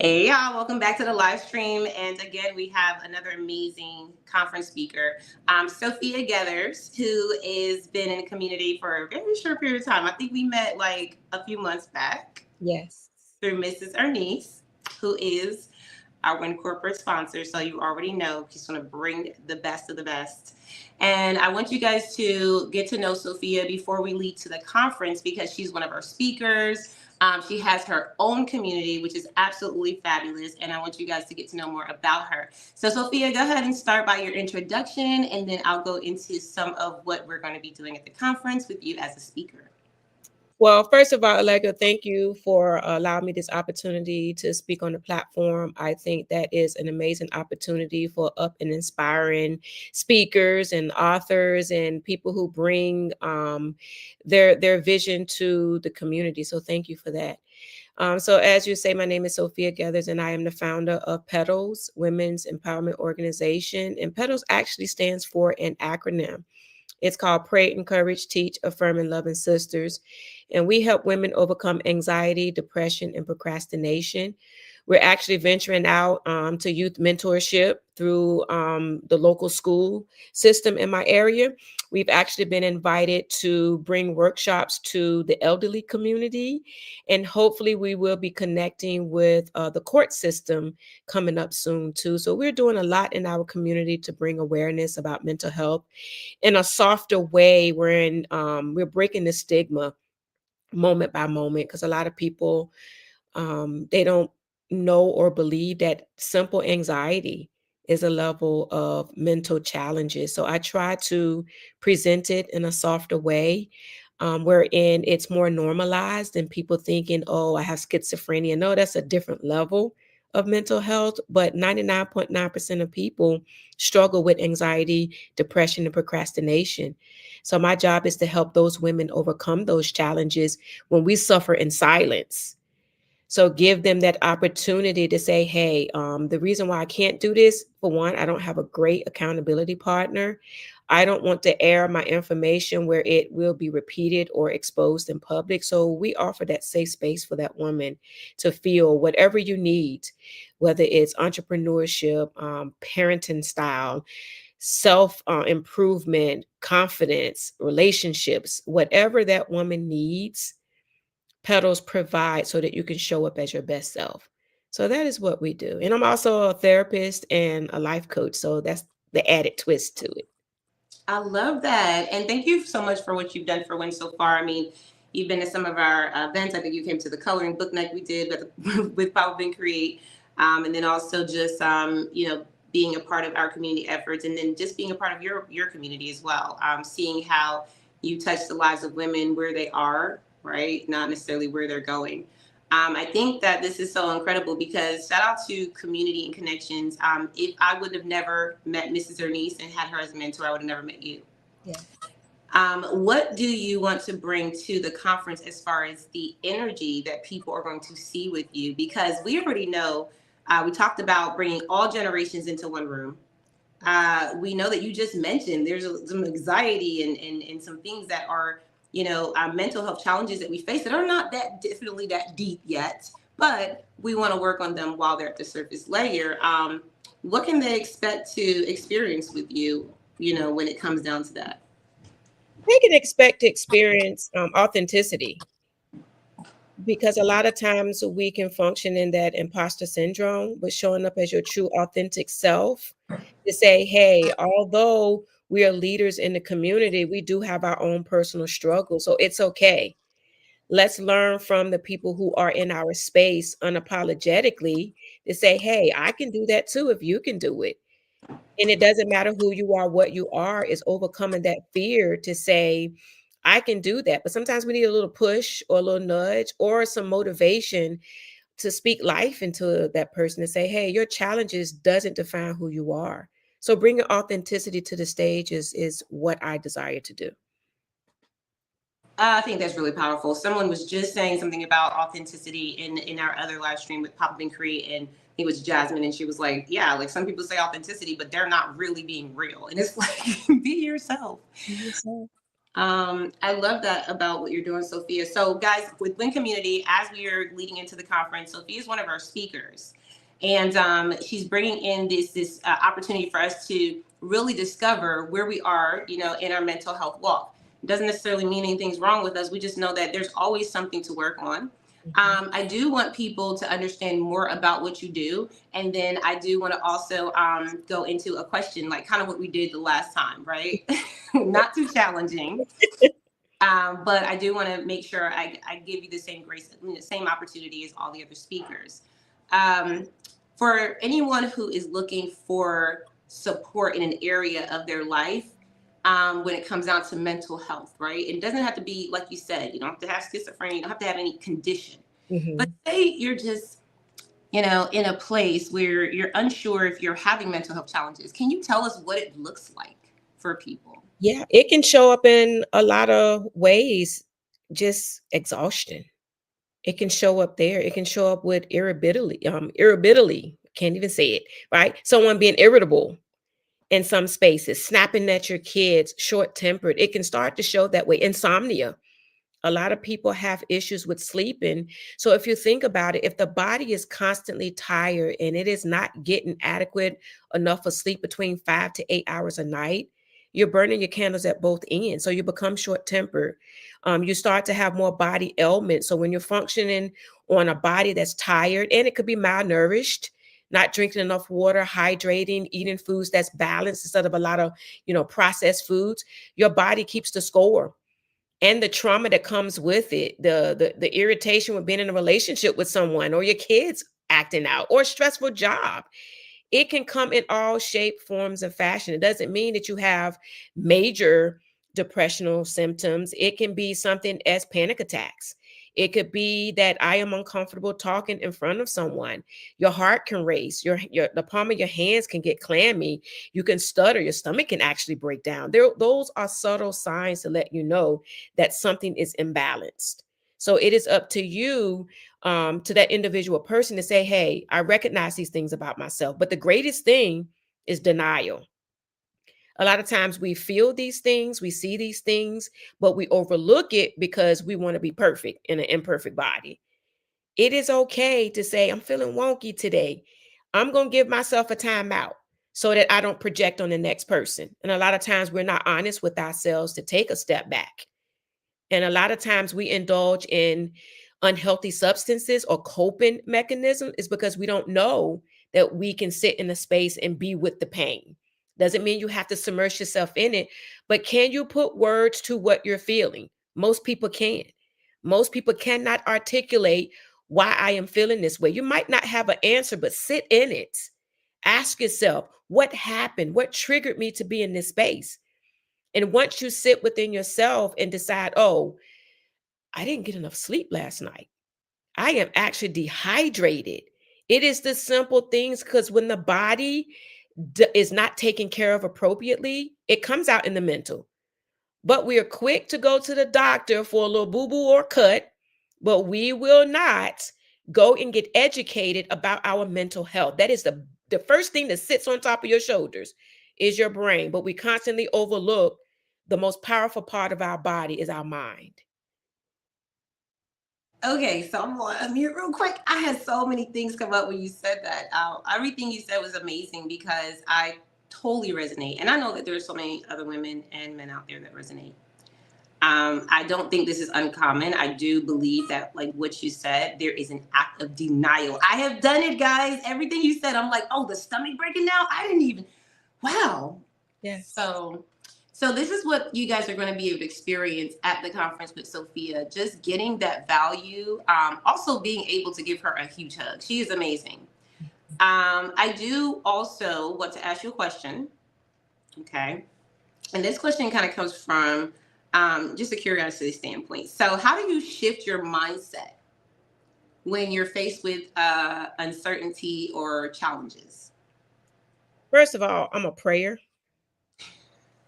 Hey y'all, welcome back to the live stream. And again, we have another amazing conference speaker, Sophia Gethers, who has been in the community for a very short period of time. I think we met like a few months back. Yes. Through Mrs. Ernice, who is our Win Corporate sponsor. So you already know she's going to bring the best of the best. And I want you guys to get to know Sophia before we lead to the conference because she's one of our speakers. She has her own community, which is absolutely fabulous. And I want you guys to get to know more about her. So, Sophia, go ahead and start by your introduction, and then I'll go into some of what we're going to be doing at the conference with you as a speaker. Well, first of all, Allegra, thank you for allowing me this opportunity to speak on the platform. I think that is an amazing opportunity for up and inspiring speakers and authors and people who bring their vision to the community. So thank you for that. So as you say, my name is Sophia Gethers, and I am the founder of PETALS, Women's Empowerment Organization. And PETALS actually stands for an acronym. It's called Pray, Encourage, Teach, Affirm, and Loving Sisters. And we help women overcome anxiety, depression, and procrastination. We're actually venturing out to youth mentorship through the local school system in my area. We've actually been invited to bring workshops to the elderly community. And hopefully we will be connecting with the court system coming up soon too. So we're doing a lot in our community to bring awareness about mental health in a softer way. We're breaking the stigma moment by moment because a lot of people they don't know or believe that simple anxiety is a level of mental challenges. So I try to present it in a softer way, wherein it's more normalized and people thinking, oh, I have schizophrenia. No, that's a different level of mental health, but 99.9% of people struggle with anxiety, depression, and procrastination. So my job is to help those women overcome those challenges when we suffer in silence. So give them that opportunity to say, hey, the reason why I can't do this, for one, I don't have a great accountability partner. I don't want to air my information where it will be repeated or exposed in public. So we offer that safe space for that woman to feel whatever you need, whether it's entrepreneurship, parenting style, self improvement, confidence, relationships, whatever that woman needs. Petals provide so that you can show up as your best self. So that is what we do. And I'm also a therapist and a life coach. So that's the added twist to it. I love that. And thank you so much for what you've done for Win so far. I mean, you've been to some of our events. I think you came to the coloring book night we did with Power Ben Create. And then also just, being a part of our community efforts and then just being a part of your community as well. Seeing how you touch the lives of women where they are, right? Not necessarily where they're going. I think that this is so incredible because shout out to community and connections. If I would have never met Mrs. Ernice and had her as a mentor, I would have never met you. Yeah. What do you want to bring to the conference as far as the energy that people are going to see with you? Because we already know, we talked about bringing all generations into one room. We know that you just mentioned there's some anxiety and some things that are mental health challenges that we face that are not that definitely that deep yet, but we want to work on them while they're at the surface layer. What can they expect to experience with you, when it comes down to that? They can expect to experience authenticity because a lot of times we can function in that imposter syndrome, but showing up as your true authentic self to say, hey, although we are leaders in the community, we do have our own personal struggles. So it's okay. Let's learn from the people who are in our space unapologetically to say, hey, I can do that too if you can do it. And it doesn't matter who you are, what you are, is overcoming that fear to say, I can do that. But sometimes we need a little push or a little nudge or some motivation to speak life into that person and say, hey, your challenges doesn't define who you are. So bringing authenticity to the stage is what I desire to do. I think that's really powerful. Someone was just saying something about authenticity in our other live stream with Papa Ben Cree, and it was Jasmine, and she was like, "Yeah, like some people say authenticity, but they're not really being real." And it's like, be yourself. Be yourself. I love that about what you're doing, Sophia. So, guys, with Win Community, as we are leading into the conference, Sophia is one of our speakers, and she's bringing in this opportunity for us to really discover where we are, in our mental health walk. It doesn't necessarily mean anything's wrong with us. We just know that there's always something to work on. Mhm. I do want people to understand more about what you do. And then I do want to also go into a question, like kind of what we did the last time, right? Not too challenging. But I do want to make sure I give you the same grace, the same opportunity as all the other speakers. Um, for anyone who is looking for support in an area of their life, when it comes down to mental health, right? It doesn't have to be, like you said, you don't have to have schizophrenia, you don't have to have any condition. But Mhm. say you're just, in a place where you're unsure if you're having mental health challenges. Can you tell us what it looks like for people? Yeah, it can show up in a lot of ways, just exhaustion. It can show up there. It can show up with irritability. Can't even say it, right? Someone being irritable in some spaces, snapping at your kids, short-tempered. It can start to show that way. Insomnia. A lot of people have issues with sleeping. So if you think about it, if the body is constantly tired and it is not getting adequate enough of sleep between 5 to 8 hours a night, you're burning your candles at both ends. So you become short tempered. You start to have more body ailments. So when you're functioning on a body that's tired, and it could be malnourished, not drinking enough water, hydrating, eating foods that's balanced instead of a lot of, processed foods, your body keeps the score, and the trauma that comes with it, the irritation with being in a relationship with someone, or your kids acting out, or a stressful job. It can come in all shape, forms, and fashion. It doesn't mean that you have major depressional symptoms. It can be something as panic attacks. It could be that I am uncomfortable talking in front of someone. Your heart can race. Your the palm of your hands can get clammy. You can stutter. Your stomach can actually break down. Those are subtle signs to let you know that something is imbalanced. So it is up to you, to that individual person, to say, hey, I recognize these things about myself. But the greatest thing is denial. A lot of times we feel these things, we see these things, but we overlook it because we want to be perfect in an imperfect body. It is okay to say, I'm feeling wonky today. I'm going to give myself a timeout so that I don't project on the next person. And a lot of times we're not honest with ourselves to take a step back. And a lot of times we indulge in unhealthy substances or coping mechanism is because we don't know that we can sit in a space and be with the pain. Doesn't mean you have to submerge yourself in it, but can you put words to what you're feeling? Most people can't. Most people cannot articulate why I am feeling this way. You might not have an answer, but sit in it. Ask yourself, what happened? What triggered me to be in this space? And once you sit within yourself and decide, oh, I didn't get enough sleep last night, I am actually dehydrated. It is the simple things, because when the body is not taken care of appropriately, it comes out in the mental. But we are quick to go to the doctor for a little boo boo or cut, but we will not go and get educated about our mental health. That is the first thing that sits on top of your shoulders is your brain. But we constantly overlook the most powerful part of our body is our mind. Okay, so I'm here real quick. I had so many things come up when you said that. Everything you said was amazing because I totally resonate, and I know that there's so many other women and men out there that resonate. I don't think this is uncommon. I do believe that, like what you said, there is an act of denial. I have done it, guys. Everything you said, I'm like, oh, the stomach breaking now. I didn't even. Wow. Yes. So this is what you guys are going to be able to experience at the conference with Sophia. Just getting that value. Also being able to give her a huge hug. She is amazing. I do also want to ask you a question. Okay. And this question kind of comes from just a curiosity standpoint. So, how do you shift your mindset when you're faced with uncertainty or challenges? First of all, I'm a prayer.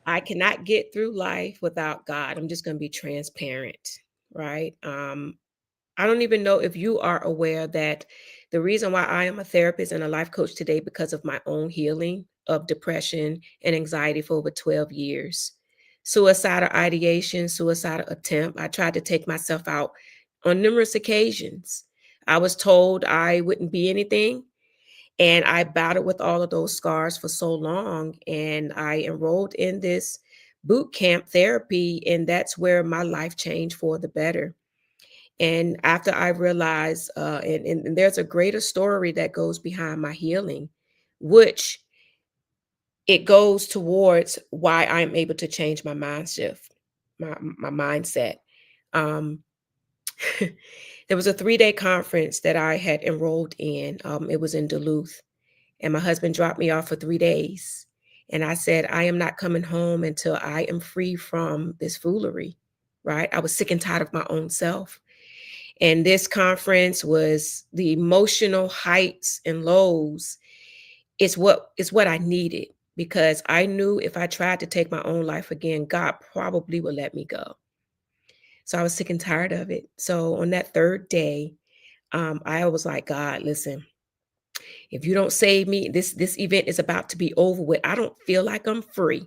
I cannot get through life without God. I'm just going to be transparent, right? I don't even know if you are aware that the reason why I am a therapist and a life coach today because of my own healing of depression and anxiety for over 12 years. suicidal ideation, suicidal attempt. I tried to take myself out on numerous occasions. I was told I wouldn't be anything. And I battled with all of those scars for so long. And I enrolled in this boot camp therapy. And that's where my life changed for the better. And after I realized, and there's a greater story that goes behind my healing, which it goes towards why I'm able to change my mind shift, my mindset. Um, there was a 3-day conference that I had enrolled in. It was in Duluth, and my husband dropped me off for 3 days. And I said, I am not coming home until I am free from this foolery, right? I was sick and tired of my own self. And this conference was the emotional heights and lows. It's what I needed, because I knew if I tried to take my own life again, God probably would let me go. So I was sick and tired of it. So on that third day, I was like, God, listen, if you don't save me, this event is about to be over with. I don't feel like I'm free.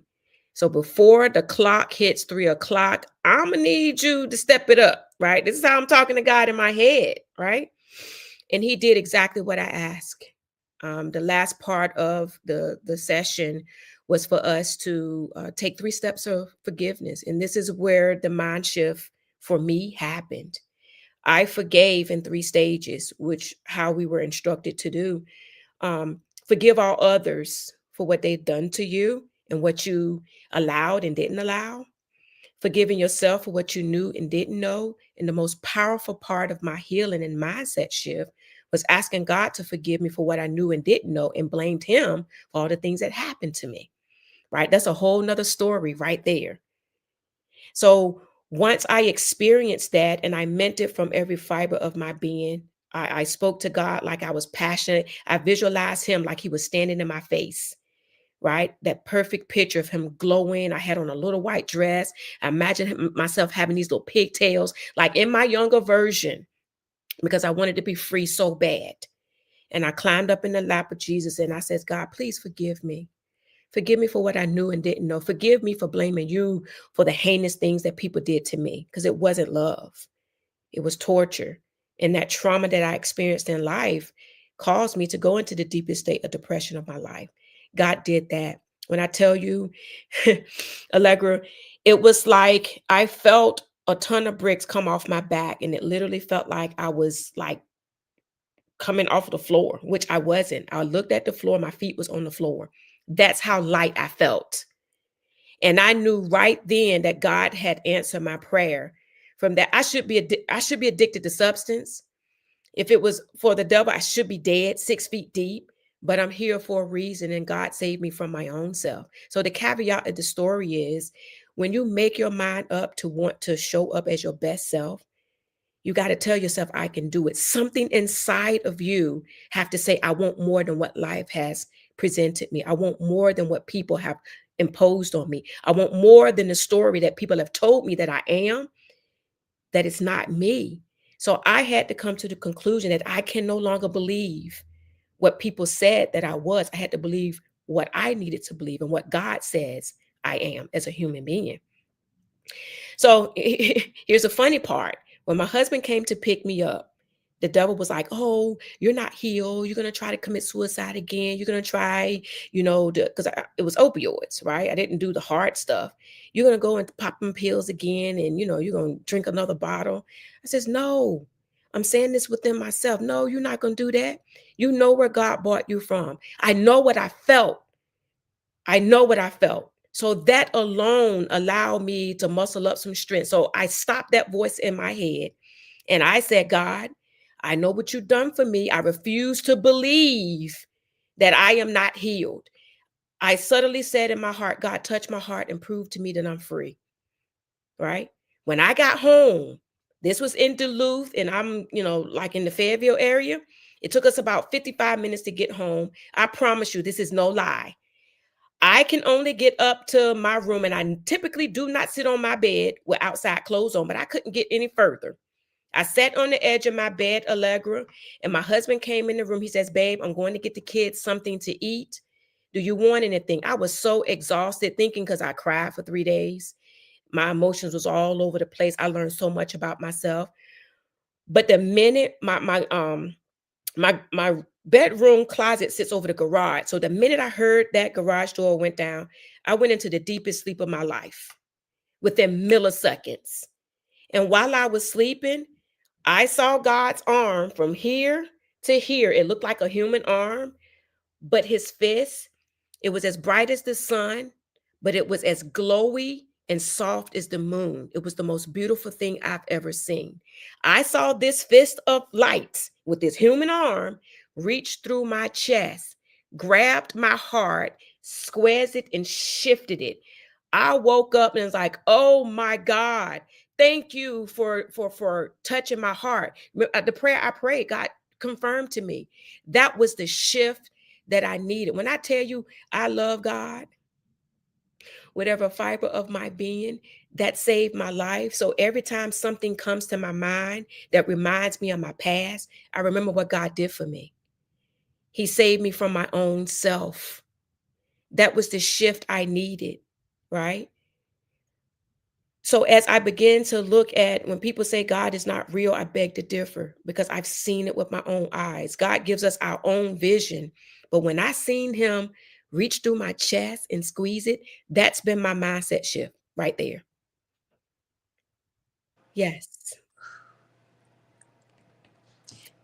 So before the clock hits 3 o'clock, I'm gonna need you to step it up, right? This is how I'm talking to God in my head, right? And he did exactly what I asked. The last part of the session was for us to take 3 steps of forgiveness, and this is where the mind shift for me happened. I forgave in 3 stages, which how we were instructed to do. Forgive all others for what they've done to you and what you allowed and didn't allow. Forgiving yourself for what you knew and didn't know. And the most powerful part of my healing and mindset shift was asking God to forgive me for what I knew and didn't know, and blamed him for all the things that happened to me. Right? That's a whole nother story right there. So once I experienced that and I meant it from every fiber of my being, I spoke to God like I was passionate. I visualized him like he was standing in my face, right? That perfect picture of him glowing. I had on a little white dress. I imagined myself having these little pigtails, like in my younger version, because I wanted to be free so bad. And I climbed up in the lap of Jesus and I said, God, please forgive me. Forgive me for what I knew and didn't know. Forgive me for blaming you for the heinous things that people did to me, because it wasn't love. It was torture. And that trauma that I experienced in life caused me to go into the deepest state of depression of my life. God did that. When I tell you, Allegra, it was like I felt a ton of bricks come off my back, and it literally felt like I was like coming off of the floor, which I wasn't. I looked at the floor, my feet was on the floor. That's how light I felt. And I knew right then that God had answered my prayer. From that, I should be addicted to substance. If it was for the devil, I should be dead, 6 feet deep. But I'm here for a reason, and God saved me from my own self. So the caveat of the story is, when you make your mind up to want to show up as your best self, you got to tell yourself, I can do it. Something inside of you have to say, I want more than what life has presented me. I want more than what people have imposed on me. I want more than the story that people have told me that I am, that it's not me. So I had to come to the conclusion that I can no longer believe what people said that I was. I had to believe what I needed to believe and what God says I am as a human being. So here's a funny part. When my husband came to pick me up, the devil was like, oh, you're not healed. You're going to try to commit suicide again. You're going to try, because it was opioids, right? I didn't do the hard stuff. You're going to go and pop them pills again, and, you're going to drink another bottle. I says, no, I'm saying this within myself. No, you're not going to do that. You know where God brought you from. I know what I felt. I know what I felt. So that alone allowed me to muscle up some strength. So I stopped that voice in my head and I said, God, I know what you've done for me. I refuse to believe that I am not healed. I subtly said in my heart, God, touch my heart and prove to me that I'm free. Right? When I got home, this was in Duluth, and I'm, like in the Fayetteville area. It took us about 55 minutes to get home. I promise you, this is no lie. I can only get up to my room, and I typically do not sit on my bed with outside clothes on, but I couldn't get any further. I sat on the edge of my bed, Allegra, and my husband came in the room. He says, babe, I'm going to get the kids something to eat. Do you want anything? I was so exhausted thinking, because I cried for 3 days. My emotions was all over the place. I learned so much about myself. But the minute my bedroom closet sits over the garage. So the minute I heard that garage door went down, I went into the deepest sleep of my life within milliseconds. And while I was sleeping, I saw God's arm from here to here. It looked like a human arm, but his fist, it was as bright as the sun, but it was as glowy and soft as the moon. It was the most beautiful thing I've ever seen. I saw this fist of light with this human arm reach through my chest, grabbed my heart, squeezed it, and shifted it. I woke up and was like, "Oh my God, thank you for touching my heart." The prayer I prayed, God confirmed to me. That was the shift that I needed. When I tell you I love God, whatever fiber of my being, that saved my life. So every time something comes to my mind that reminds me of my past, I remember what God did for me. He saved me from my own self. That was the shift I needed, right? So as I begin to look at when people say God is not real, I beg to differ because I've seen it with my own eyes. God gives us our own vision. But when I seen him reach through my chest and squeeze it, that's been my mindset shift right there. Yes.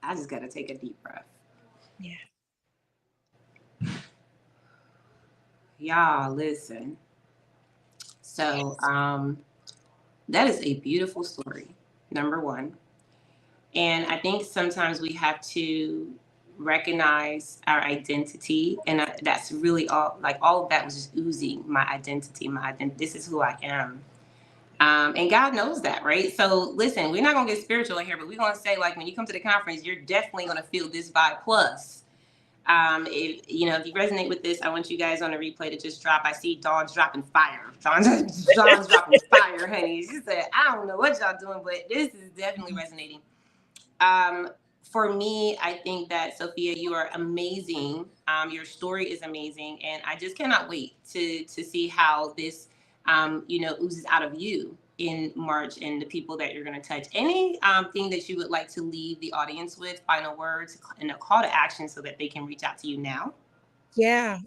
I just got to take a deep breath. Yeah. Y'all, listen. So, Yes. that is a beautiful story, number one. And I think sometimes we have to recognize our identity. And that's really all, like all of that was just oozing my identity, This is who I am. And God knows that, right? So listen, we're not going to get spiritual in here, but we're going to say, like, when you come to the conference, you're definitely going to feel this vibe plus. If you resonate with this, I want you guys on the replay to just drop. I see Dawn's dropping fire. Dawn's dropping fire, honey. She said, I don't know what y'all doing, but this is definitely resonating. For me, I think that Sophia, you are amazing. Your story is amazing, and I just cannot wait to see how this, oozes out of you in March and the people that you're going to touch. Any thing that you would like to leave the audience with, final words and a call to action so that they can reach out to you now? Yeah.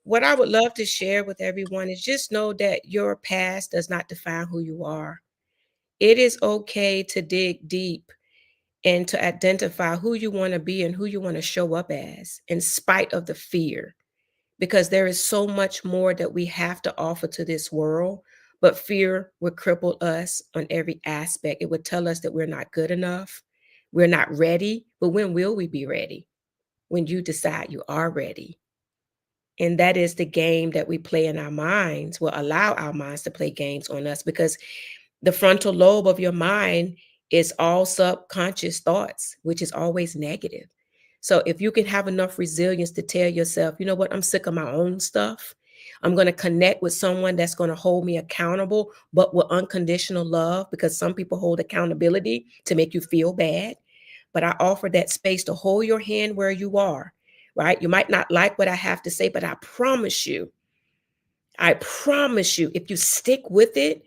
What I would love to share with everyone is just know that your past does not define who you are. It is okay to dig deep and to identify who you want to be and who you want to show up as, in spite of the fear, because there is so much more that we have to offer to this world. But fear would cripple us on every aspect. It would tell us that we're not good enough, we're not ready. But when will we be ready? When you decide you are ready. And that is the game that we play in our minds, will allow our minds to play games on us, because the frontal lobe of your mind is all subconscious thoughts, which is always negative. So if you can have enough resilience to tell yourself, you know what, I'm sick of my own stuff. I'm going to connect with someone that's going to hold me accountable, but with unconditional love, because some people hold accountability to make you feel bad. But I offer that space to hold your hand where you are, right? You might not like what I have to say, but I promise you, if you stick with it,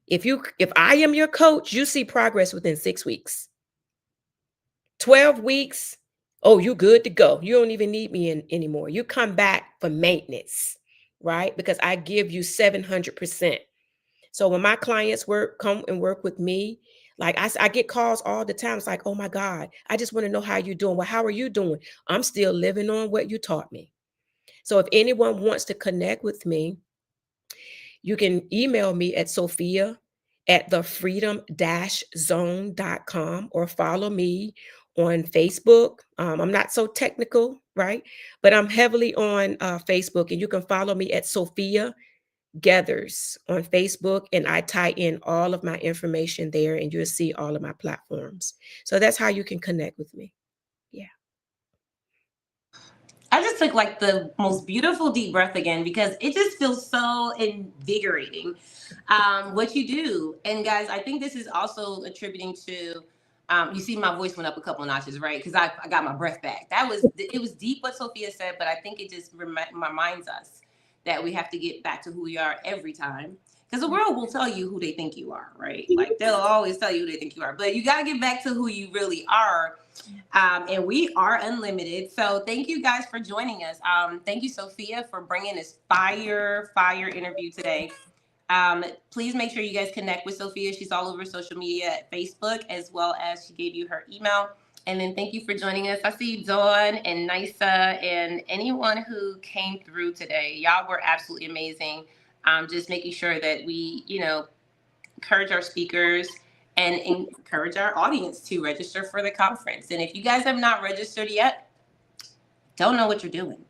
if I am your coach, you see progress within 6 weeks. 12 weeks, oh, you good to go. You don't even need me anymore. You come back for maintenance, right? Because I give you 700%. So when my clients come and work with me, like I get calls all the time. It's like, oh my God, I just want to know how you're doing. Well, how are you doing? I'm still living on what you taught me. So if anyone wants to connect with me, you can email me at Sophia at thefreedom-zone.com, or follow me on Facebook. I'm not so technical, right? But I'm heavily on Facebook, and you can follow me at Sophia Gethers on Facebook, and I tie in all of my information there, and you'll see all of my platforms. So that's how you can connect with me. Yeah. I just took like the most beautiful deep breath again because it just feels so invigorating, what you do. And guys, I think this is also attributing to, you see my voice went up a couple of notches, right? Because I got my breath back. It was deep what Sophia said, but I think it just reminds us that we have to get back to who we are every time. Because the world will tell you who they think you are, right? Like they'll always tell you who they think you are, but you got to get back to who you really are. And we are unlimited. So thank you guys for joining us. Thank you, Sophia, for bringing this fire interview today. Please make sure you guys connect with Sophia. She's all over social media at Facebook, as well as she gave you her email. And then thank you for joining us. I see Dawn and Nisa and anyone who came through today. Y'all were absolutely amazing. Just making sure that we, encourage our speakers and encourage our audience to register for the conference. And if you guys have not registered yet, don't know what you're doing.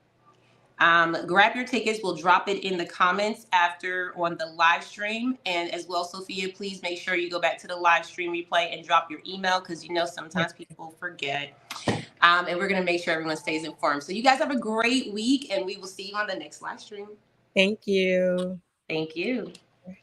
Grab your tickets. We'll drop it in the comments after on the live stream. And as well, Sophia, please make sure you go back to the live stream replay and drop your email because sometimes people forget. And we're going to make sure everyone stays informed. So you guys have a great week and we will see you on the next live stream. Thank you. Thank you.